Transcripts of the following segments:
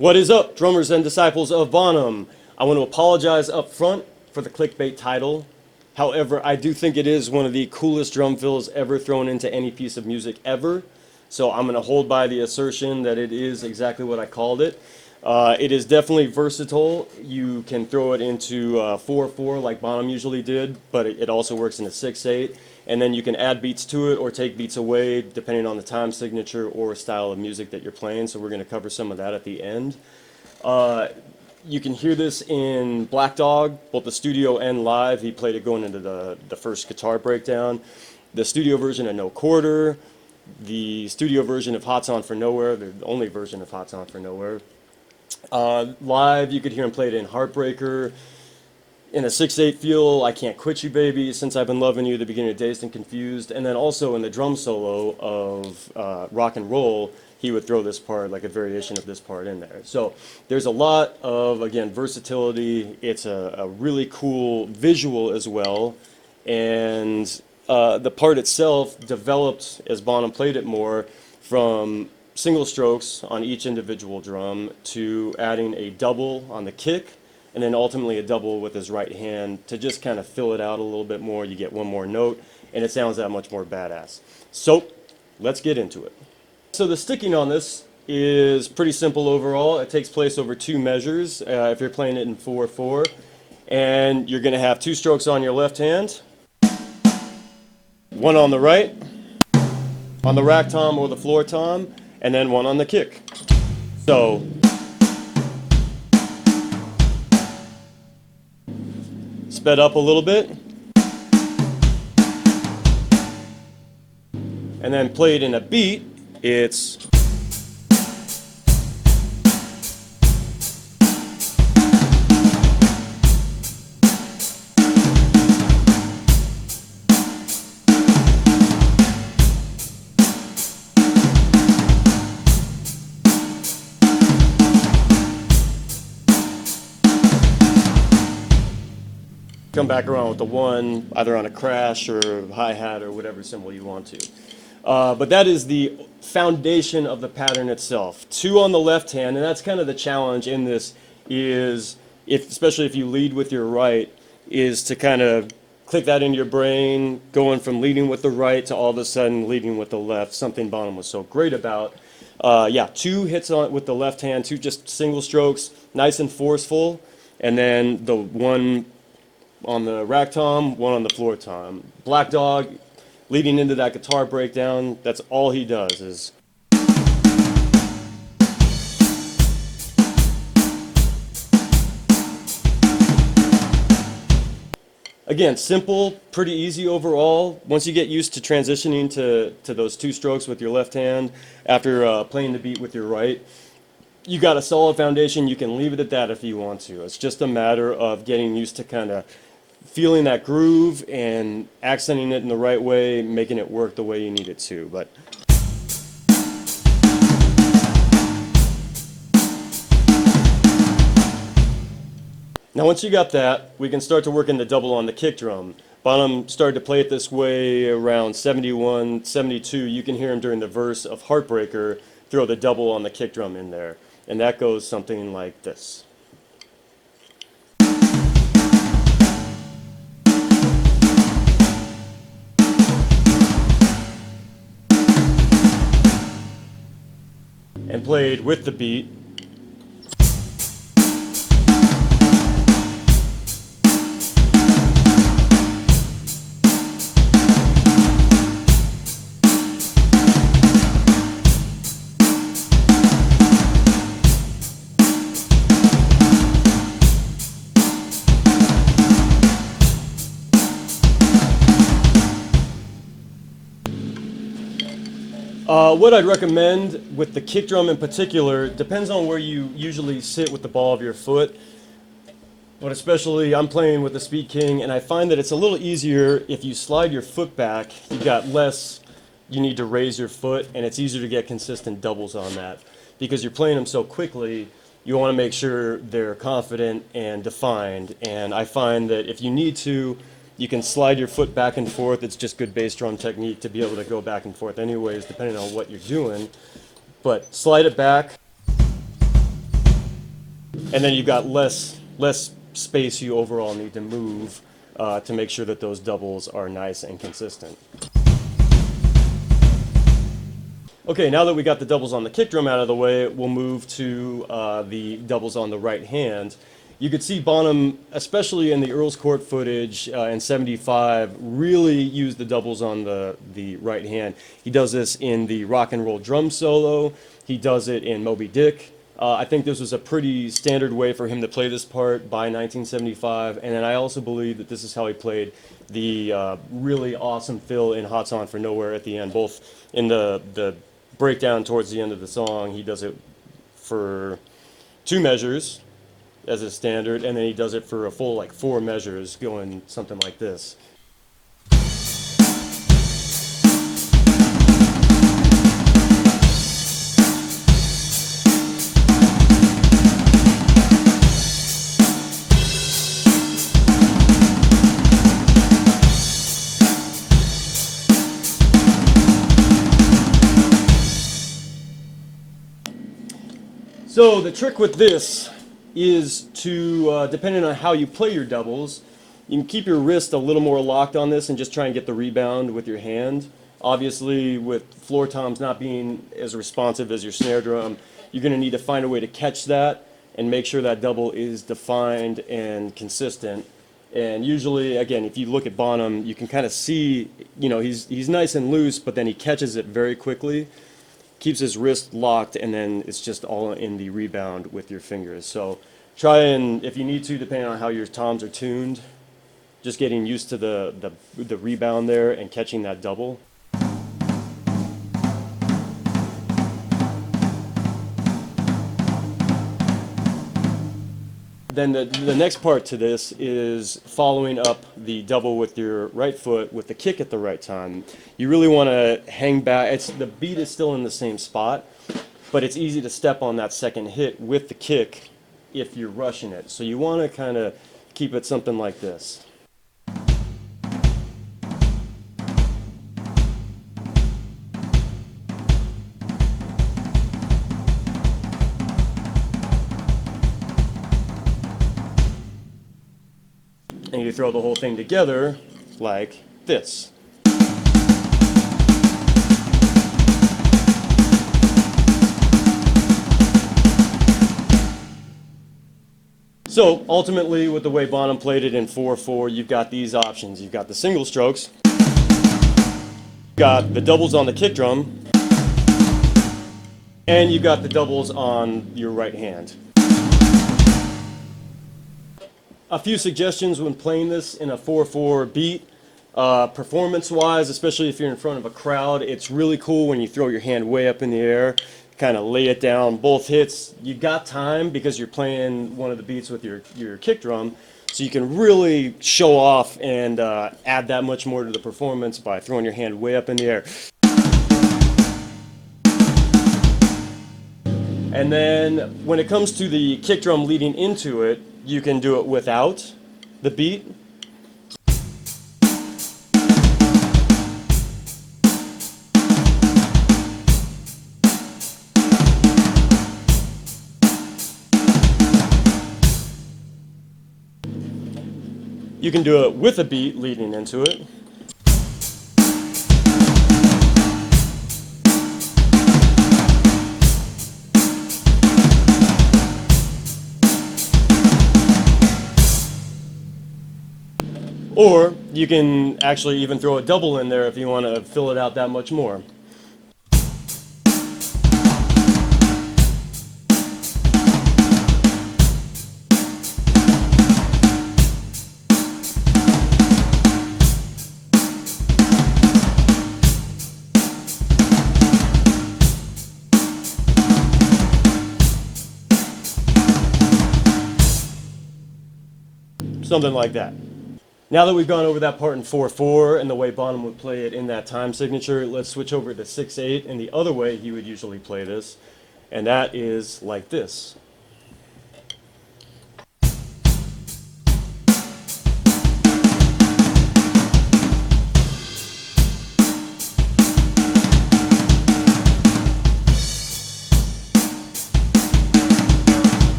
What is up, drummers and disciples of Bonham? I want to apologize up front for the clickbait title. However, I do think it is one of the coolest drum fills ever thrown into any piece of music ever. So I'm going to hold by the assertion that it is exactly what I called it. It is definitely versatile. You can throw it into 4/4 like Bonham usually did, but it also works in a 6/8. And then you can add beats to it or take beats away depending on the time signature or style of music that you're playing. So we're going to cover some of that at the end. You can hear this in Black Dog, both the studio and live. He played it going into the first guitar breakdown. The studio version of No Quarter, the studio version of Hot's On for Nowhere, the only version of Hot's On for Nowhere. Live, you could hear him play it in Heartbreaker, in a 6/8 feel, I Can't Quit You Baby, Since I've Been Loving You, the beginning of Dazed and Confused, and then also in the drum solo of Rock and Roll, he would throw this part, like a variation of this part in there. So there's a lot of, again, versatility. It's a really cool visual as well, and the part itself developed as Bonham played it more from single strokes on each individual drum to adding a double on the kick, and then ultimately a double with his right hand to just kind of fill it out a little bit more. You get one more note, and it sounds that much more badass. So let's get into it. So the sticking on this is pretty simple overall. It takes place over 2 measures if you're playing it in 4/4, and you're going to have 2 strokes on your left hand, 1 on the right, on the rack tom or the floor tom, and then 1 on the kick. So sped up a little bit, and then played in a beat, it's come back around with the 1, either on a crash or hi-hat or whatever symbol you want to. But that is the foundation of the pattern itself. 2 on the left hand, and that's kind of the challenge in this, is, especially if you lead with your right, is to kind of click that into your brain, going from leading with the right to all of a sudden leading with the left, something Bonham was so great about. Yeah, 2 hits on with the left hand, 2 just single strokes, nice and forceful, and then the 1 on the rack tom, 1 on the floor tom. Black Dog, leading into that guitar breakdown, that's all he does is. Again, simple, pretty easy overall. Once you get used to transitioning to those 2 strokes with your left hand after playing the beat with your right, you got a solid foundation. You can leave it at that if you want to. It's just a matter of getting used to kind of feeling that groove and accenting it in the right way, making it work the way you need it to. But now once you got that, we can start to work in the double on the kick drum. Bonham started to play it this way around 71, 72. You can hear him during the verse of Heartbreaker throw the double on the kick drum in there. And that goes something like this. And played with the beat. What I'd recommend with the kick drum in particular depends on where you usually sit with the ball of your foot. But especially, I'm playing with the Speed King, and I find that it's a little easier if you slide your foot back. You've got less you need to raise your foot, and it's easier to get consistent doubles on that. Because you're playing them so quickly, you want to make sure they're confident and defined. And I find that if you need to, you can slide your foot back and forth. It's just good bass drum technique to be able to go back and forth anyways, depending on what you're doing. But slide it back. And then you've got less space you overall need to move to make sure that those doubles are nice and consistent. Okay, now that we got the doubles on the kick drum out of the way, we'll move to the doubles on the right hand. You could see Bonham, especially in the Earl's Court footage in '75, really use the doubles on the right hand. He does this in the rock and roll drum solo. He does it in Moby Dick. I think this was a pretty standard way for him to play this part by 1975, and then I also believe that this is how he played the really awesome fill in Hot Song for Nowhere at the end, both in the breakdown towards the end of the song. He does it for 2 measures as a standard, and then he does it for a full 4 measures, going something like this. So the trick with this is to, depending on how you play your doubles, you can keep your wrist a little more locked on this and just try and get the rebound with your hand. Obviously, with floor toms not being as responsive as your snare drum, you're going to need to find a way to catch that and make sure that double is defined and consistent. And usually, again, if you look at Bonham, you can kind of see, he's nice and loose, but then he catches it very quickly, keeps his wrist locked, and then it's just all in the rebound with your fingers. So try and, if you need to, depending on how your toms are tuned, just getting used to the rebound there and catching that double. Then the next part to this is following up the double with your right foot with the kick at the right time. You really want to hang back. The beat is still in the same spot, but it's easy to step on that second hit with the kick if you're rushing it. So you want to kind of keep it something like this. And you throw the whole thing together like this. So ultimately, with the way Bonham played it in 4/4, you've got these options. You've got the single strokes, you've got the doubles on the kick drum, and you've got the doubles on your right hand. A few suggestions when playing this in a 4/4 beat. Performance-wise, especially if you're in front of a crowd, it's really cool when you throw your hand way up in the air, kind of lay it down. Both hits, you got time because you're playing one of the beats with your kick drum, so you can really show off and add that much more to the performance by throwing your hand way up in the air. And then when it comes to the kick drum leading into it, you can do it without the beat. You can do it with a beat leading into it. Or you can actually even throw a double in there if you want to fill it out that much more. Something like that. Now that we've gone over that part in 4/4 and the way Bonham would play it in that time signature, let's switch over to 6/8 and the other way he would usually play this, and that is like this.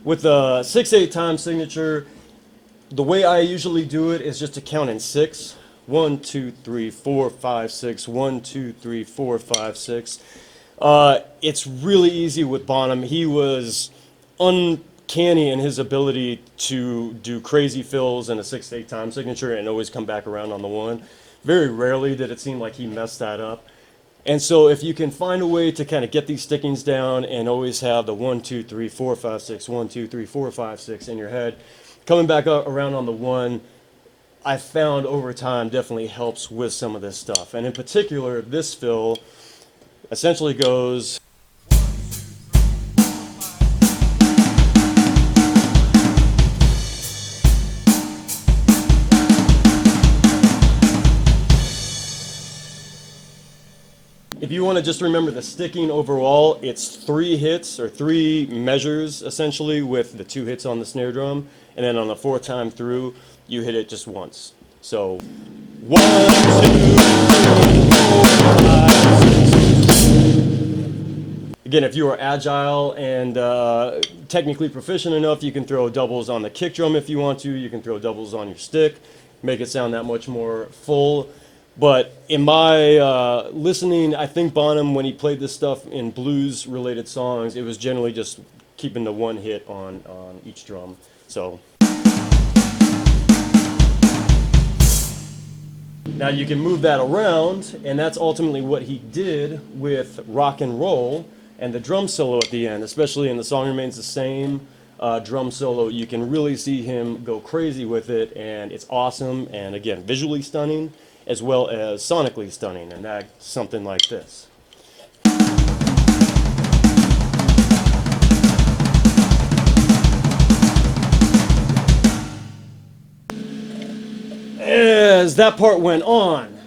With a 6/8 time signature, the way I usually do it is just to count in six. 1, 2, 3, 4, 5, 6. 1, 2, 3, 4, 5, 6. It's really easy with Bonham. He was uncanny in his ability to do crazy fills in a 6/8 time signature and always come back around on the one. Very rarely did it seem like he messed that up. And so if you can find a way to kind of get these stickings down and always have the 1, 2, 3, 4, 5, 6, 1, 2, 3, 4, 5, 6 in your head, coming back up around on the one, I found over time definitely helps with some of this stuff. And in particular, this fill essentially goes. If you want to just remember the sticking overall, it's 3 hits or 3 measures essentially with the 2 hits on the snare drum, and then on the 4th time through, you hit it just once. So 1, 2, 3, 4, 5, 6. Again, if you are agile and technically proficient enough, you can throw doubles on the kick drum if you want to. You can throw doubles on your stick, make it sound that much more full. But in my listening, I think Bonham, when he played this stuff in blues-related songs, it was generally just keeping the 1 hit on each drum. So now you can move that around, and that's ultimately what he did with Rock and Roll and the drum solo at the end, especially in The Song Remains the Same drum solo. You can really see him go crazy with it, and it's awesome, and again, visually stunning, as well as sonically stunning, and that's something like this. As that part went on,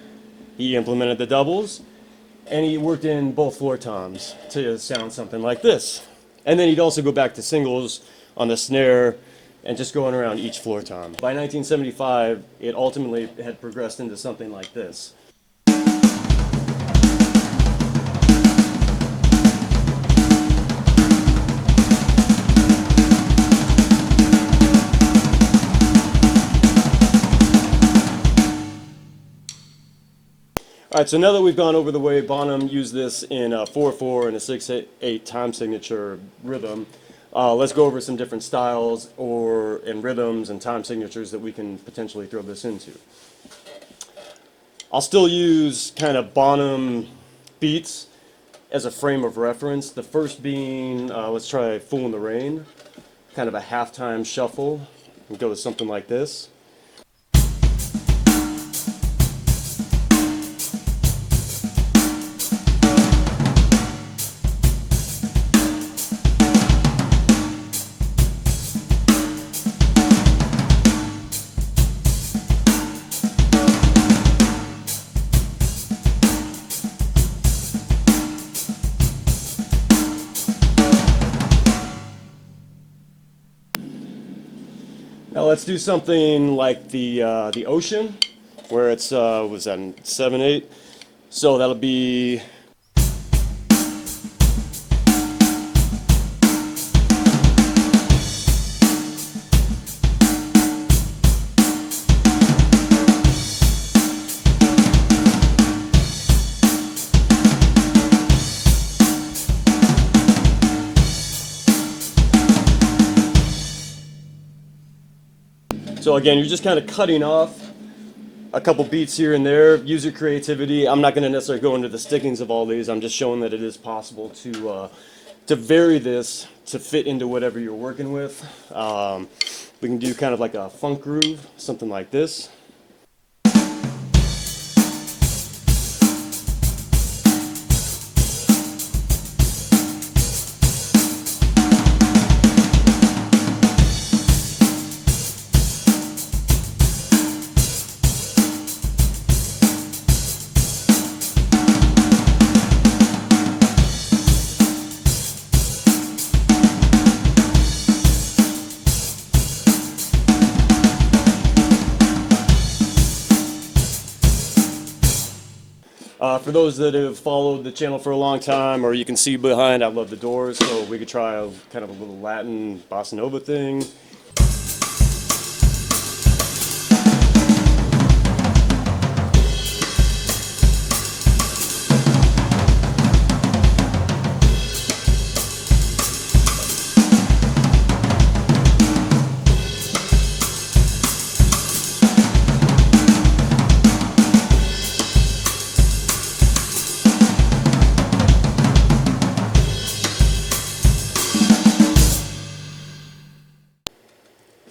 he implemented the doubles, and he worked in both floor toms to sound something like this. And then he'd also go back to singles on the snare and just going around each floor tom. By 1975, it ultimately had progressed into something like this. All right, so now that we've gone over the way Bonham used this in a 4/4 and a 6/8 time signature rhythm, let's go over some different styles and rhythms and time signatures that we can potentially throw this into. I'll still use kind of Bonham beats as a frame of reference. The first being, let's try Fool in the Rain, kind of a halftime shuffle. We'll go with something like this. Now let's do something like the Ocean, where it's was that 7/8? So that'll be. So again, you're just kind of cutting off a couple beats here and there. Use your creativity. I'm not going to necessarily go into the stickings of all these. I'm just showing that it is possible to vary this to fit into whatever you're working with. We can do kind of like a funk groove, something like this. For those that have followed the channel for a long time, or you can see behind, I love the Doors, so we could try a kind of a little Latin bossa nova thing.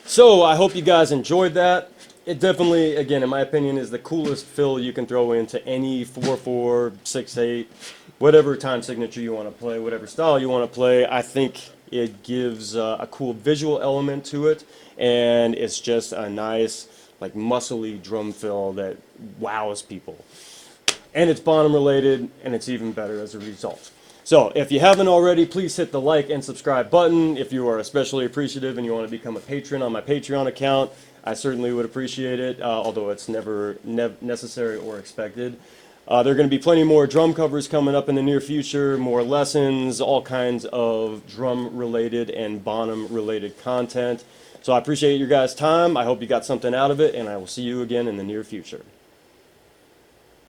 So I hope you guys enjoyed that. It definitely, again, in my opinion, is the coolest fill you can throw into any 4/4, 6/8, whatever time signature you want to play, whatever style you want to play. I think it gives a cool visual element to it, and it's just a nice, like, muscly drum fill that wows people. And it's Bonham related, and it's even better as a result. So if you haven't already, please hit the like and subscribe button. If you are especially appreciative and you want to become a patron on my Patreon account, I certainly would appreciate it, although it's never necessary or expected. There are going to be plenty more drum covers coming up in the near future, more lessons, all kinds of drum related and Bonham related content. So I appreciate your guys' time. I hope you got something out of it, and I will see you again in the near future.